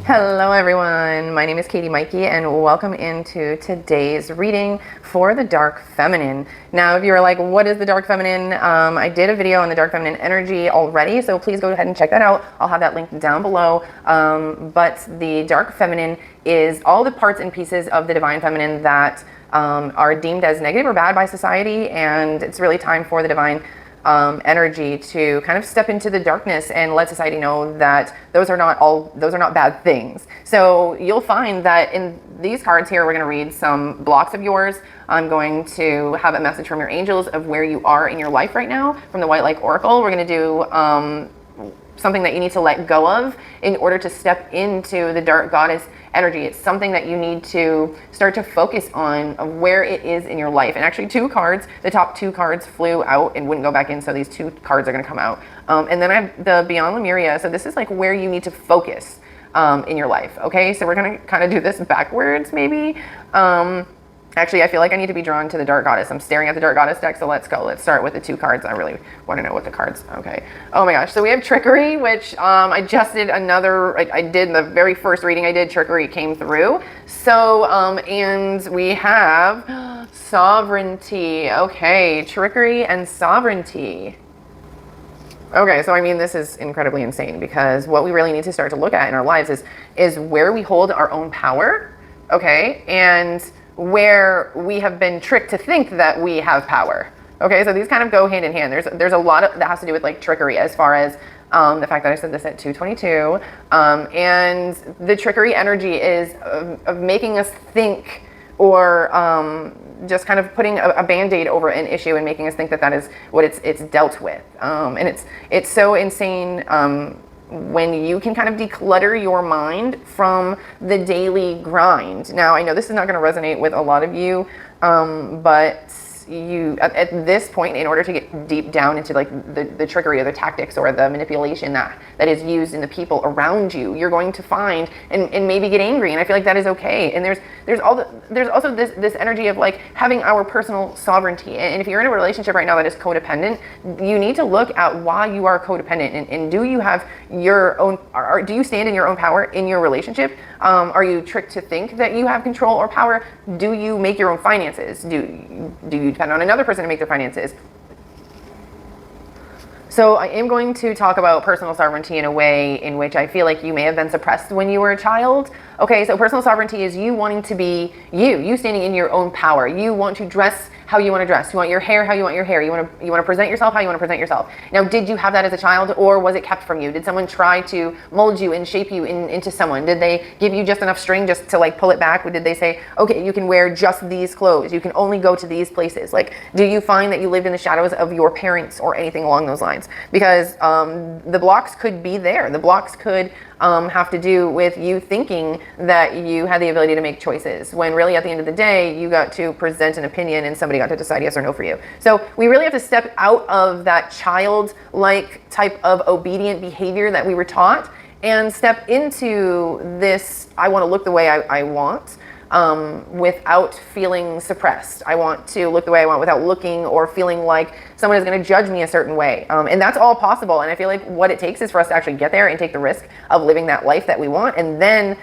Hello everyone, my name is Katie Maike and welcome into today's reading for the Dark Feminine. Now if you're like, what is the Dark Feminine? I did a video on the Dark Feminine energy already, so please go ahead and check that out. I'll have that linked down below. But the Dark Feminine is all the parts and pieces of the Divine Feminine that are deemed as negative or bad by society, and it's really time for the Divine energy to kind of step into the darkness and let society know that those are not bad things. So you'll find that in these cards here, we're going to read some blocks of yours. I'm going to have a message from your angels of where you are in your life right now from the White Light Oracle. We're going to do something that you need to let go of in order to step into the Dark Goddess energy. It's something that you need to start to focus on of where it is in your life. And actually two cards, the top two cards flew out and wouldn't go back in, so these two cards are going to come out. And then I have the Beyond Lemuria, so this is like where you need to focus in your life. Okay, so we're going to kind of do this backwards maybe. Actually, I feel like I need to be drawn to the Dark Goddess. I'm staring at the Dark Goddess deck, so let's go. Let's start with the two cards. I really want to know what the cards, okay. Oh my gosh, so we have Trickery, which I just did another, I did the very first reading I did, Trickery came through. So, and we have Sovereignty. Okay, Trickery and Sovereignty. Okay, so I mean, this is incredibly insane because what we really need to start to look at in our lives is where we hold our own power, okay, and where we have been tricked to think that we have power. Okay, so these kind of go hand in hand. There's a lot of, that has to do with like trickery as far as the fact that I said this at 222. And the trickery energy is of making us think or just kind of putting a band-aid over an issue and making us think that that is what it's dealt with. And it's so insane when you can kind of declutter your mind from the daily grind. Now, I know this is not going to resonate with a lot of you, but you at this point, in order to get deep down into like the trickery or the tactics or the manipulation that is used in the people around you, you're going to find and maybe get angry, and I feel like that is okay. And there's also this energy of like having our personal sovereignty. And if you're in a relationship right now that is codependent, you need to look at why you are codependent, and do you have your own, or do you stand in your own power in your relationship? Are you tricked to think that you have control or power? Do you make your own finances? Do you depend on another person to make their finances? So I am going to talk about personal sovereignty in a way in which I feel like you may have been suppressed when you were a child. Okay, so personal sovereignty is you wanting to be you standing in your own power. You want to dress how you want to dress. You want your hair how you want your hair. You want to present yourself how you want to present yourself. Now, did you have that as a child, or was it kept from you? Did someone try to mold you and shape you into someone? Did they give you just enough string just to like pull it back? Or did they say, okay, you can wear just these clothes, you can only go to these places? Like, do you find that you lived in the shadows of your parents or anything along those lines? Because the blocks could be there. The blocks could have to do with you thinking that you had the ability to make choices, when really at the end of the day, you got to present an opinion and somebody got to decide yes or no for you. So we really have to step out of that childlike type of obedient behavior that we were taught and step into this, I want to look the way I want, without feeling suppressed. I want to look the way I want without looking or feeling like someone is going to judge me a certain way. And that's all possible. And I feel like what it takes is for us to actually get there and take the risk of living that life that we want. And then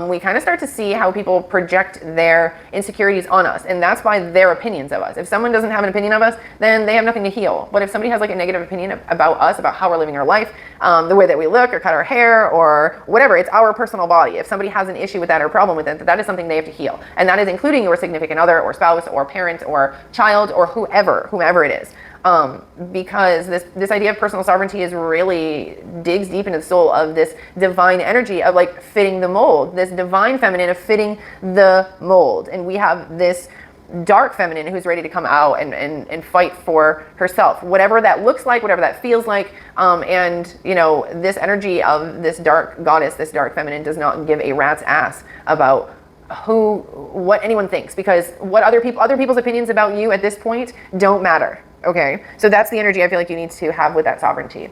we kind of start to see how people project their insecurities on us. And that's by their opinions of us. If someone doesn't have an opinion of us, then they have nothing to heal. But if somebody has like a negative opinion about us, about how we're living our life, the way that we look or cut our hair or whatever, it's our personal body. If somebody has an issue with that or a problem with it, that is something they have to heal. And that is including your significant other or spouse or parent or child or whomever it is. Because this idea of personal sovereignty is really digs deep into the soul of this divine energy of like fitting the mold, this divine feminine of fitting the mold. And we have this dark feminine who's ready to come out and fight for herself, whatever that looks like, whatever that feels like. And you know, this energy of this dark goddess, this dark feminine does not give a rat's ass about what anyone thinks, because what other people's opinions about you at this point don't matter. Okay, so that's the energy I feel like you need to have with that sovereignty.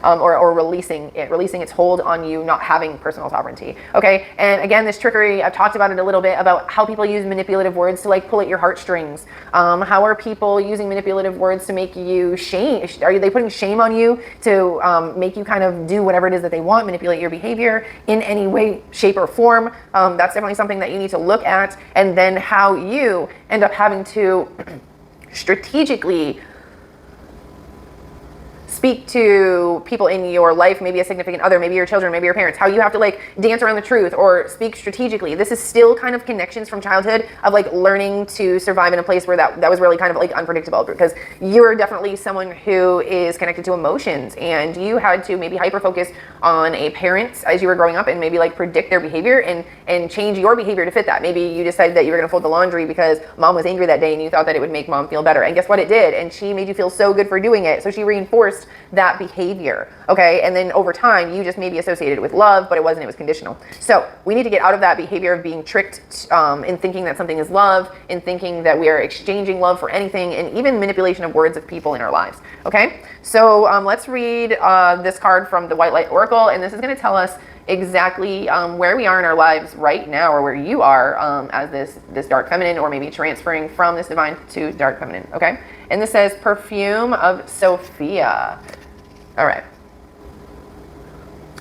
or releasing its hold on you, not having personal sovereignty. Okay, and again, this trickery, I've talked about it a little bit, about how people use manipulative words to like pull at your heartstrings. How are people using manipulative words to make you shame? Are they putting shame on you to make you kind of do whatever it is that they want, manipulate your behavior in any way, shape, or form? That's definitely something that you need to look at, and then how you end up having to strategically speak to people in your life, maybe a significant other, maybe your children, maybe your parents, how you have to like dance around the truth or speak strategically. This is still kind of connections from childhood of like learning to survive in a place where that was really kind of like unpredictable, because you're definitely someone who is connected to emotions, and you had to maybe hyper focus on a parent as you were growing up and maybe like predict their behavior and change your behavior to fit that. Maybe you decided that you were going to fold the laundry because mom was angry that day and you thought that it would make mom feel better. And guess what? It did. And she made you feel so good for doing it. So she reinforced that behavior. Okay. And then over time, you just maybe associated it with love, but it wasn't, it was conditional. So we need to get out of that behavior of being tricked in thinking that something is love, in thinking that we are exchanging love for anything, and even manipulation of words of people in our lives. Okay. So let's read this card from the White Light Oracle. And this is going to tell us exactly where we are in our lives right now, or where you are as this dark feminine, or maybe transferring from this divine to dark feminine. Okay. And this says perfume of Sophia. All right.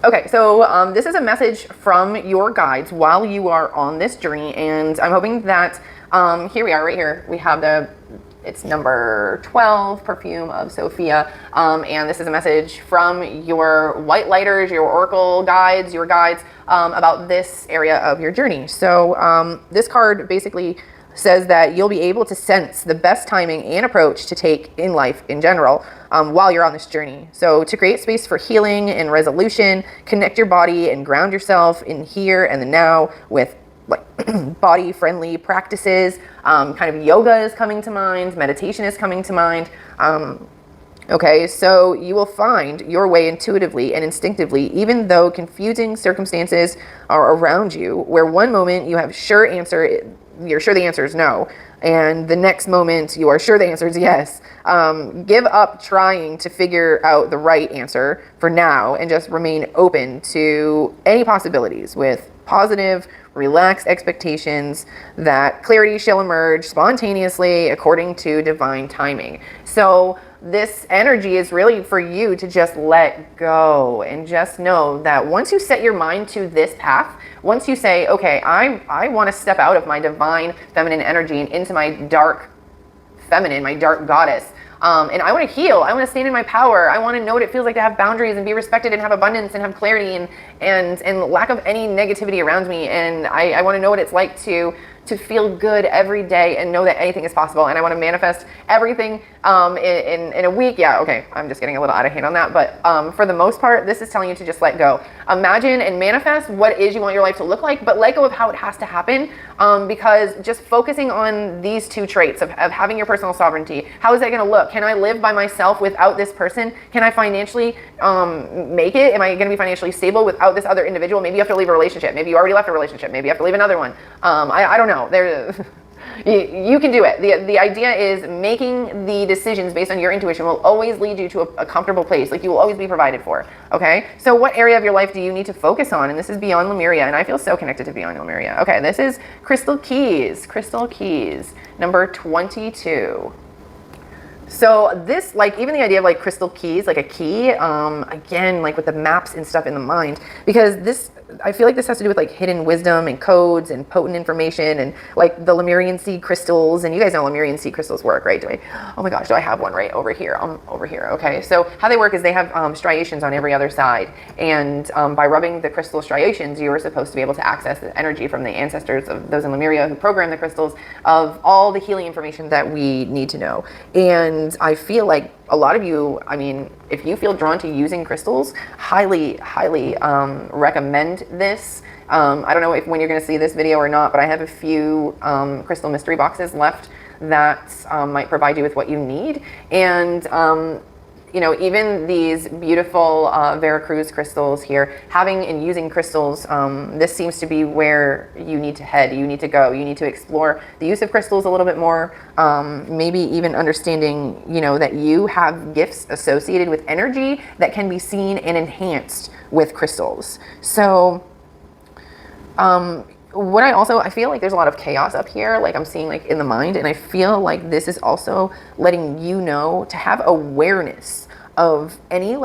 Okay, so this is a message from your guides while you are on this journey, and I'm hoping that here we are, right here. We have it's number 12, perfume of Sophia, and this is a message from your white lighters, your oracle guides, your guides about this area of your journey. So this card basically says that you'll be able to sense the best timing and approach to take in life in general while you're on this journey. So to create space for healing and resolution, connect your body and ground yourself in here and the now with like body friendly practices. Kind of yoga is coming to mind, meditation is coming to mind. Okay, so you will find your way intuitively and instinctively, even though confusing circumstances are around you, where one moment you have you're sure the answer is no, and the next moment you are sure the answer is yes. Give up trying to figure out the right answer for now and just remain open to any possibilities with positive, relaxed expectations that clarity shall emerge spontaneously according to divine timing. So this energy is really for you to just let go and just know that once you set your mind to this path, once you say, okay, I want to step out of my divine feminine energy and into my dark feminine, my dark goddess, and I want to heal. I want to stand in my power. I want to know what it feels like to have boundaries and be respected and have abundance and have clarity and lack of any negativity around me. And I want to know what it's like to feel good every day and know that anything is possible. And I want to manifest everything in a week. Yeah, okay, I'm just getting a little out of hand on that. But for the most part, this is telling you to just let go. Imagine and manifest what it is you want your life to look like, but let go of how it has to happen, because just focusing on these two traits of having your personal sovereignty, how is that going to look? Can I live by myself without this person? Can I financially make it? Am I going to be financially stable without this other individual? Maybe you have to leave a relationship. Maybe you already left a relationship. Maybe you have to leave another one. I don't know. You can do it. The idea is making the decisions based on your intuition will always lead you to a comfortable place. Like you will always be provided for. Okay. So what area of your life do you need to focus on? And this is Beyond Lemuria. And I feel so connected to Beyond Lemuria. Okay. This is Crystal Keys, number 22. So this, like, even the idea of like crystal keys, like a key, again, like with the maps and stuff in the mind, because this, I feel like this has to do with like hidden wisdom and codes and potent information and like the Lemurian seed crystals. And you guys know Lemurian seed crystals work, right? Oh my gosh, do I have one right over here? Over here. Okay. So how they work is they have striations on every other side. And by rubbing the crystal striations, you are supposed to be able to access the energy from the ancestors of those in Lemuria who programmed the crystals, of all the healing information that we need to know. And I feel like a lot of you, I mean, if you feel drawn to using crystals, highly recommend this. I don't know when you're going to see this video or not, but I have a few crystal mystery boxes left that might provide you with what you need. And you know, even these beautiful Veracruz crystals here, having and using crystals, this seems to be where you need to head, you need to go, you need to explore the use of crystals a little bit more, maybe even understanding, you know, that you have gifts associated with energy that can be seen and enhanced with crystals. So, what I feel like there's a lot of chaos up here, like I'm seeing like in the mind, and I feel like this is also letting you know to have awareness of any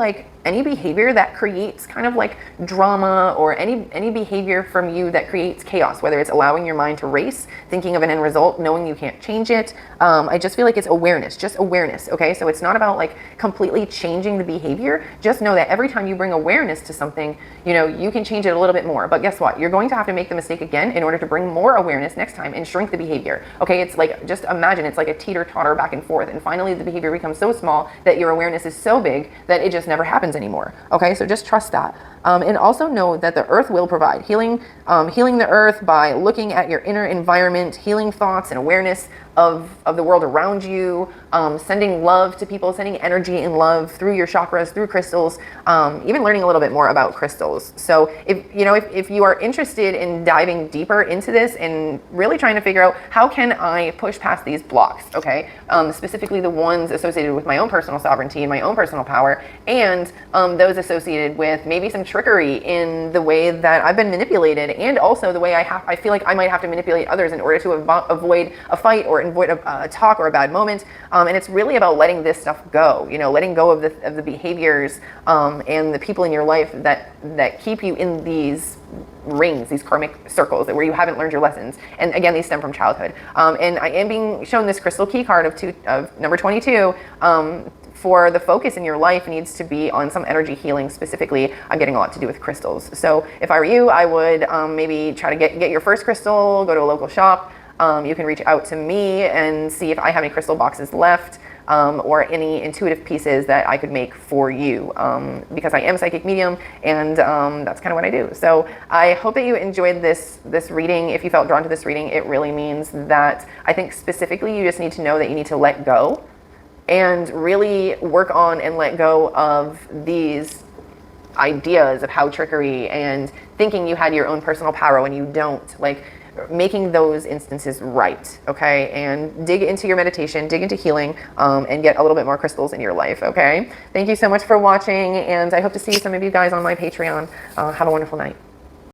behavior that creates kind of like drama, or any behavior from you that creates chaos, whether it's allowing your mind to race, thinking of an end result, knowing you can't change it. I just feel like it's awareness, just awareness, okay? So it's not about like completely changing the behavior. Just know that every time you bring awareness to something, you know, you can change it a little bit more. But guess what? You're going to have to make the mistake again in order to bring more awareness next time and shrink the behavior, okay? It's like, just imagine it's like a teeter-totter back and forth, and finally the behavior becomes so small that your awareness is so big that it just never happens anymore. Okay, so just trust that. And also know that the earth will provide healing, healing the earth by looking at your inner environment, healing thoughts and awareness of the world around you, sending love to people, sending energy and love through your chakras, through crystals, even learning a little bit more about crystals. So if you are interested in diving deeper into this and really trying to figure out how can I push past these blocks, okay, specifically the ones associated with my own personal sovereignty and my own personal power, and those associated with maybe some trickery in the way that I've been manipulated, and also the way I feel like I might have to manipulate others in order to avoid a fight or avoid a talk or a bad moment. And it's really about letting this stuff go, you know, letting go of the behaviors and the people in your life that keep you in these rings, these karmic circles where you haven't learned your lessons. And again, these stem from childhood. And I am being shown this crystal key card of number 22. For the focus in your life needs to be on some energy healing specifically. I'm getting a lot to do with crystals. So if I were you, I would maybe try to get your first crystal, go to a local shop. You can reach out to me and see if I have any crystal boxes left, or any intuitive pieces that I could make for you, because I am a psychic medium, and that's kind of what I do. So I hope that you enjoyed this reading. If you felt drawn to this reading, it really means that I think specifically you just need to know that you need to let go and really work on and let go of these ideas of how trickery and thinking you had your own personal power when you don't, like making those instances right, okay? And dig into your meditation, dig into healing, and get a little bit more crystals in your life, okay? Thank you so much for watching, and I hope to see some of you guys on my Patreon. Have a wonderful night.